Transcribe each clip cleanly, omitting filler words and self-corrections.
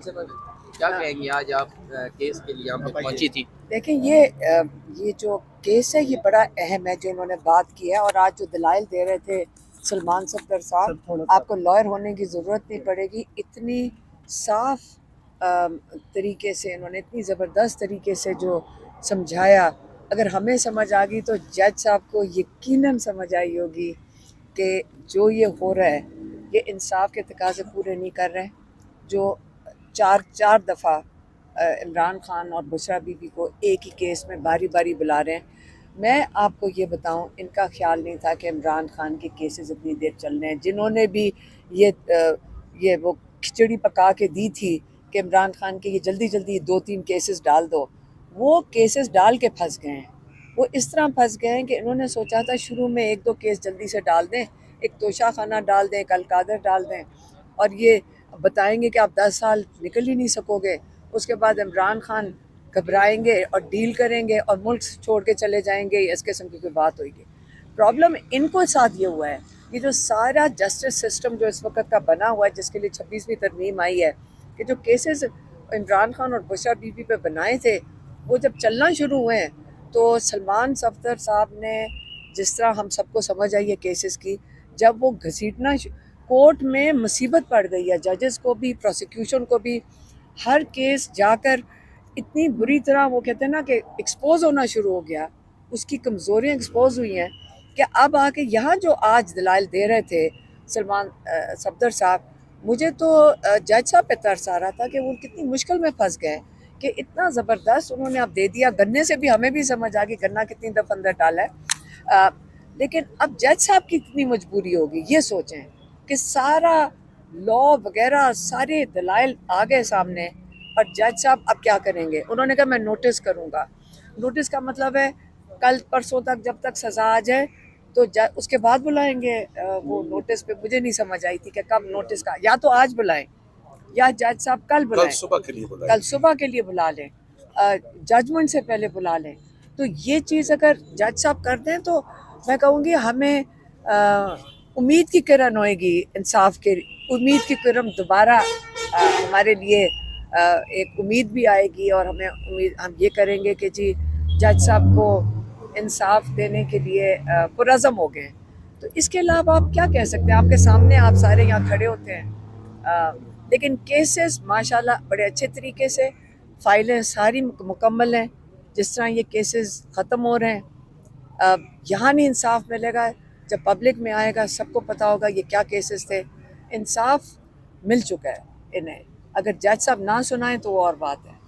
क्या कहेंगी आज आप केस के लिए यहाँ पे पहुंची थी? देखें ये जो केस है ये बड़ा अहम है जो इन्होंने बात की है। और आज जो दलाइल दे रहे थे सलमान सफदर साहब, आपको लॉयर होने की ज़रूरत नहीं पड़ेगी। इतनी साफ तरीके से इन्होंने इतनी ज़बरदस्त तरीके से जो समझाया, अगर हमें समझ आ गई तो जज साहब को यकीनन समझ आई होगी कि जो ये हो रहा है ये इंसाफ के तकाज़े पूरे नहीं कर रहे। जो चार दफ़ा इमरान खान और बुशरा बीबी को एक ही केस में बारी बारी बुला रहे हैं। मैं आपको ये बताऊं, इनका ख्याल नहीं था कि इमरान खान के केसेस इतनी देर चलने हैं। जिन्होंने भी ये वो खिचड़ी पका के दी थी कि इमरान खान के ये जल्दी जल्दी 2-3 केसेस डाल दो, वो केसेस डाल के फंस गए हैं। वो इस तरह फंस गए हैं कि इन्होंने सोचा था शुरू में 1-2 केस जल्दी से डाल दें, एक तोशा खाना डाल दें, एक अलकादर डाल दें, और ये बताएंगे कि आप 10 साल निकल ही नहीं सकोगे। उसके बाद इमरान खान घबराएंगे और डील करेंगे और मुल्क छोड़ के चले जाएंगे। इस किस्म की कोई बात होगी। प्रॉब्लम इनको साथ ये हुआ है, ये जो सारा जस्टिस सिस्टम जो इस वक्त का बना हुआ है, जिसके लिए 26वीं तरमीम आई है, कि जो केसेस इमरान खान और बुशरा बीबी पे बनाए थे वो जब चलना शुरू हुए हैं तो सलमान सफदर साहब ने, जिस तरह हम सबको समझ आई है केसेस की, जब वो घसीटना कोर्ट में मुसीबत पड़ गई है जजेस को भी, प्रोसिक्यूशन को भी। हर केस जाकर इतनी बुरी तरह वो कहते हैं ना कि एक्सपोज होना शुरू हो गया, उसकी कमज़ोरियाँ एक्सपोज हुई हैं कि अब आके यहाँ जो आज दलाइल दे रहे थे सलमान सफदर साहब, मुझे तो जज साहब पे तरस आ रहा था कि वो कितनी मुश्किल में फंस गए कि इतना ज़बरदस्त उन्होंने अब दे दिया। गन्ने से भी हमें भी समझ आ गई गन्ना कितनी दफ़ा अंदर डाला है। लेकिन अब जज साहब की कितनी मजबूरी होगी, ये सोचें कि सारा लॉ वगैरह सारे दलाइल आ गए सामने, और जज साहब अब क्या करेंगे? उन्होंने कहा मैं नोटिस करूँगा। नोटिस का मतलब है कल परसों तक, जब तक सज़ा आ जाए तो उसके बाद बुलाएंगे वो नोटिस पे। मुझे नहीं समझ आई थी कि कब नोटिस का, या तो आज बुलाएं या जज साहब कल बुलाएं, कल सुबह के लिए बुला लें, जजमेंट से पहले बुला लें। तो ये चीज़ अगर जज साहब कर दें तो मैं कहूँगी हमें उम्मीद की किरण होएगी, इंसाफ के उम्मीद की किरण दोबारा हमारे लिए एक उम्मीद भी आएगी, और हमें उम्मीद, हम ये करेंगे कि जी जज साहब को इंसाफ देने के लिए पुरज़म हो गए। तो इसके अलावा आप क्या कह सकते हैं? आपके सामने आप सारे यहाँ खड़े होते हैं, लेकिन केसेस माशाल्लाह बड़े अच्छे तरीके से, फाइलें सारी मुकम्मल हैं। जिस तरह ये केसेस ख़त्म हो रहे हैं, यहाँ नहीं इंसाफ मिलेगा, जब पब्लिक में आएगा सबको पता होगा ये क्या केसेस थे। इंसाफ मिल चुका है इन्हें, अगर जज साहब ना सुनाएं तो वो और बात है।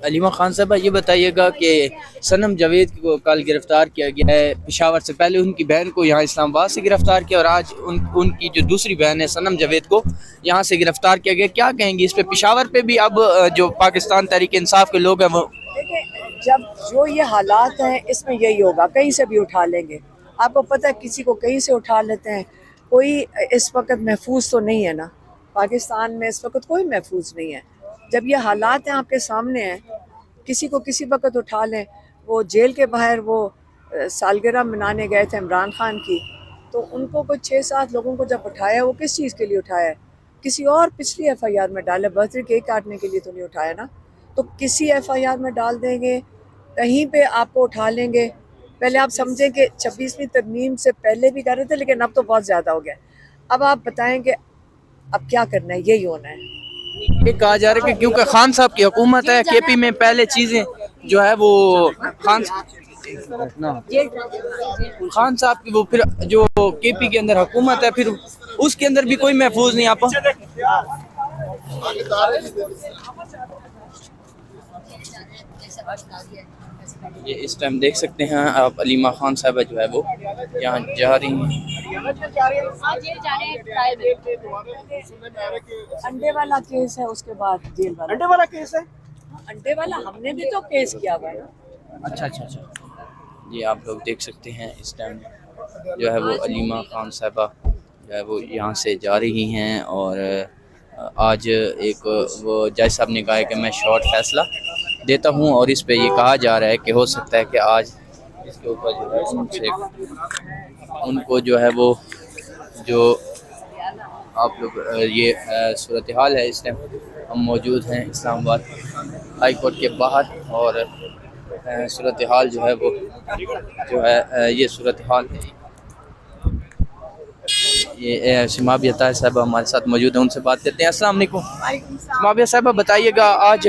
अलीमा खान साहब, ये बताइएगा कि सनम जावेद को कल गिरफ्तार किया गया है पेशावर से। पहले उनकी बहन को यहाँ इस्लामाबाद से गिरफ्तार किया और आज उनकी जो दूसरी बहन है सनम जावेद को यहाँ से गिरफ्तार किया गया। क्या कहेंगी इस पे? पेशावर पे भी अब जो पाकिस्तान तहरीक इंसाफ के लोग हैं वो, देखिए, जब जो ये हालात हैं इसमें यही होगा, कहीं से भी उठा लेंगे। आपको पता है किसी को कहीं से उठा लेते हैं। कोई इस वक्त महफूज तो नहीं है ना, पाकिस्तान में इस वक्त कोई महफूज नहीं है। जब ये हालात हैं आपके सामने हैं, किसी को किसी वक्त उठा लें। वो जेल के बाहर वो सालगिरह मनाने गए थे इमरान खान की, तो उनको कुछ 6-7 लोगों को जब उठाया, वो किस चीज़ के लिए उठाया है? किसी और पिछली FIR में डाले, बर्थडे केक काटने के लिए तो नहीं उठाया ना। तो किसी FIR में डाल देंगे, कहीं पे आपको उठा लेंगे। पहले आप समझें कि 26वीं तरमीम से पहले भी कर रहे थे, लेकिन अब तो बहुत ज़्यादा हो गया। अब आप बताएं कि अब क्या करना है? यही होना है। ये कहा जा रहा है कि क्योंकि खान साहब की हुकूमत है, KP में पहले चीज़ें जो है वो खान साहब की, वो फिर जो KP के अंदर हुकूमत है, फिर उसके अंदर भी कोई महफूज नहीं। आप ये इस टाइम देख सकते हैं आप, अलीमा खान साहब जो है वो यहाँ जा रही हैं। अंडे वाला केस है, उसके बाद जेल वाला। अंडे वाला केस है? अंडे वाला हमने भी तो केस किया हुआ है। अच्छा। ये आप लोग देख सकते हैं इस टाइम जो है वो अलीमा खान साहबा जो है वो यहाँ से जा रही हैं। और आज एक वो जज साहब ने कहा है कि मैं शॉर्ट फैसला देता हूँ, और इस पे ये कहा जा रहा है कि हो सकता है कि आज इसके ऊपर जो है उनको जो है वो जो आप लोग ये सूरत हाल है। इस टाइम हम मौजूद हैं इस्लामाबाद हाई कोर्ट के बाहर और सूरत हाल जो है वो जो है ये सूरत हाल है। ये शिमाबिया साहब हमारे साथ मौजूद हैं, उनसे बात करते हैं। अस्सलाम वालेकुम। शिमाबिया साहब बताइएगा, आज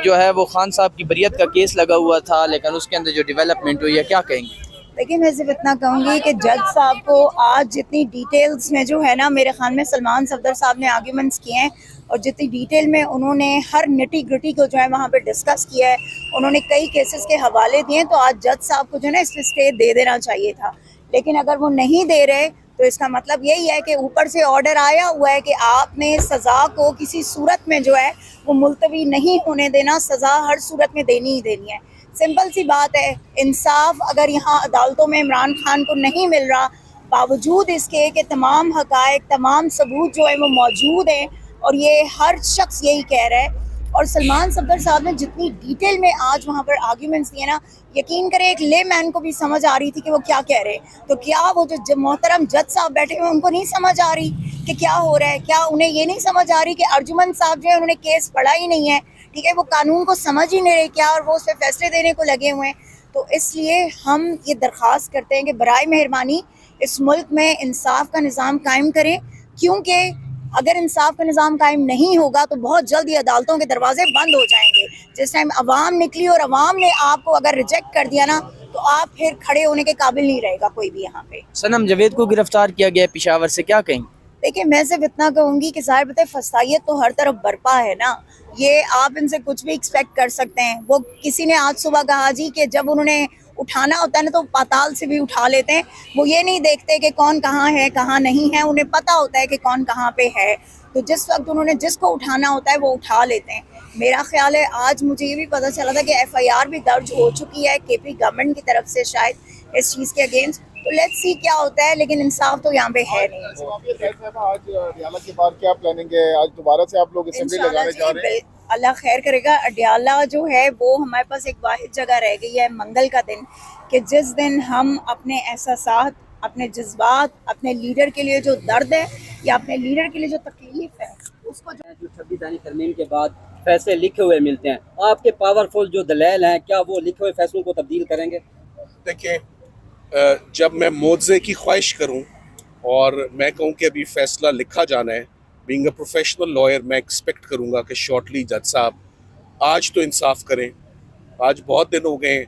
जो है वो खान साहब की बरियत का केस लगा हुआ था, लेकिन उसके अंदर जो डेवलपमेंट हुई है, क्या कहेंगे? देखिए, मैं सिर्फ इतना कहूँगी कि जज साहब को आज जितनी डिटेल्स में जो है ना, मेरे ख्याल में सलमान सफदर साहब ने आर्ग्यूमेंट्स किए हैं और जितनी डिटेल में उन्होंने हर निटी ग्रिटी को जो है वहाँ पे डिस्कस किया है, उन्होंने कई केसेस के हवाले दिए, तो आज जज साहब को जो है ना इसमें स्टे दे देना चाहिए था। लेकिन अगर वो नहीं दे रहे तो इसका मतलब यही है कि ऊपर से ऑर्डर आया हुआ है कि आपने सज़ा को किसी सूरत में जो है वो मुलतवी नहीं होने देना, सज़ा हर सूरत में देनी ही देनी है। सिंपल सी बात है, इंसाफ अगर यहाँ अदालतों में इमरान खान को नहीं मिल रहा, बावजूद इसके कि तमाम हक़ाइक़, तमाम सबूत जो है वो मौजूद हैं और ये हर शख्स यही कह रहा है, और सलमान सफदर साहब ने जितनी डिटेल में आज वहाँ पर आर्ग्यूमेंट्स दिए ना, यकीन करें एक ले मैन को भी समझ आ रही थी कि वो क्या कह रहे हैं। तो क्या वो जो मोहतरम जज साहब बैठे हुए उनको नहीं समझ आ रही कि क्या हो रहा है? क्या उन्हें ये नहीं समझ आ रही कि अर्जुमन साहब जो है उन्होंने केस पढ़ा ही नहीं है, ठीक है, वो कानून को समझ ही नहीं रहे क्या, और वो उस पर फैसले देने को लगे हुए हैं। तो इसलिए हम ये दरख्वास्त करते हैं कि बराए मेहरबानी इस मुल्क में इंसाफ का निज़ाम कायम करें, क्योंकि अगर इंसाफ का निज़ाम कायम नहीं होगा तो बहुत जल्द ये अदालतों के दरवाजे बंद हो जाएंगे। जिस टाइम अवाम निकली और अवाम ने आपको अगर रिजेक्ट कर दिया ना, तो आप फिर खड़े होने के काबिल नहीं रहेगा कोई भी यहाँ पे। सनम जावेद को गिरफ्तार किया गया पेशावर से, क्या कहेंगे? देखिए, मैं सिर्फ इतना कहूँगी कि ज़ाहिर बात है फसाइयत तो हर तरफ बरपा है ना, ये आप इनसे कुछ भी एक्सपेक्ट कर सकते हैं। वो किसी ने आज सुबह कहा जी कि जब उन्होंने उठाना होता है ना तो पाताल से भी उठा लेते हैं, वो ये नहीं देखते कि कौन कहाँ है कहाँ नहीं है, उन्हें पता होता है कि कौन कहाँ पे है, तो जिस वक्त उन्होंने जिसको उठाना होता है वो उठा लेते हैं। मेरा ख्याल है आज मुझे ये भी पता चला था कि FIR भी दर्ज हो चुकी है KP गवर्नमेंट की तरफ से शायद इस चीज़ के अगेंस्ट, तो लेट्स सी क्या होता है, लेकिन इंसाफ तो यहाँ पे है नहीं। आज अडियाला के बाद क्या प्लानिंग है? आज दोबारा से आप लोग असेंबली लगाने जा रहे हैं? अल्लाह खैर करेगा। अडियाला जो है वो हमारे पास एक वाहिद जगह रह गई है, मंगल का दिन, कि जिस दिन हम अपने एहसासात, अपने जज्बात, अपने लीडर के लिए जो दर्द है या अपने लीडर के लिए जो तकलीफ है उसको जो 26 दानी तरमीम के बाद फैसले लिखे हुए मिलते हैं, आपके पावरफुल जो दलाल हैं क्या वो लिखे हुए फैसलों को तब्दील करेंगे? देखिए, जब मैं मुआवजे की ख्वाहिश करूं और मैं कहूं कि अभी फैसला लिखा जाना है, बीइंग अ प्रोफेशनल लॉयर मैं एक्सपेक्ट करूंगा कि शॉर्टली जज साहब आज तो इंसाफ करें। आज बहुत दिन हो गए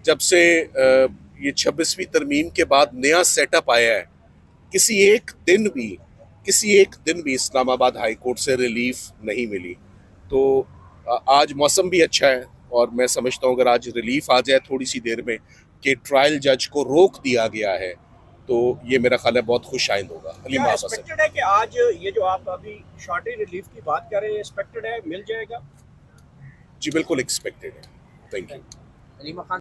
जब से ये 26वीं तरमीम के बाद नया सेटअप आया है, किसी एक दिन भी इस्लामाबाद हाई कोर्ट से रिलीफ नहीं मिली। तो आज मौसम भी अच्छा है और मैं समझता हूँ अगर आज रिलीफ आ जाए थोड़ी सी देर में कि ट्रायल जज को रोक दिया गया है, तो ये मेरा ख्याल है बहुत खुश आइंद होगा। क्या एक्सपेक्टेड है कि आज ये जो आप अभी शॉर्टली रिलीफ की बात कर रहे हैं, एक्सपेक्टेड है मिल जाएगा? जी बिल्कुल एक्सपेक्टेड है। Thank you.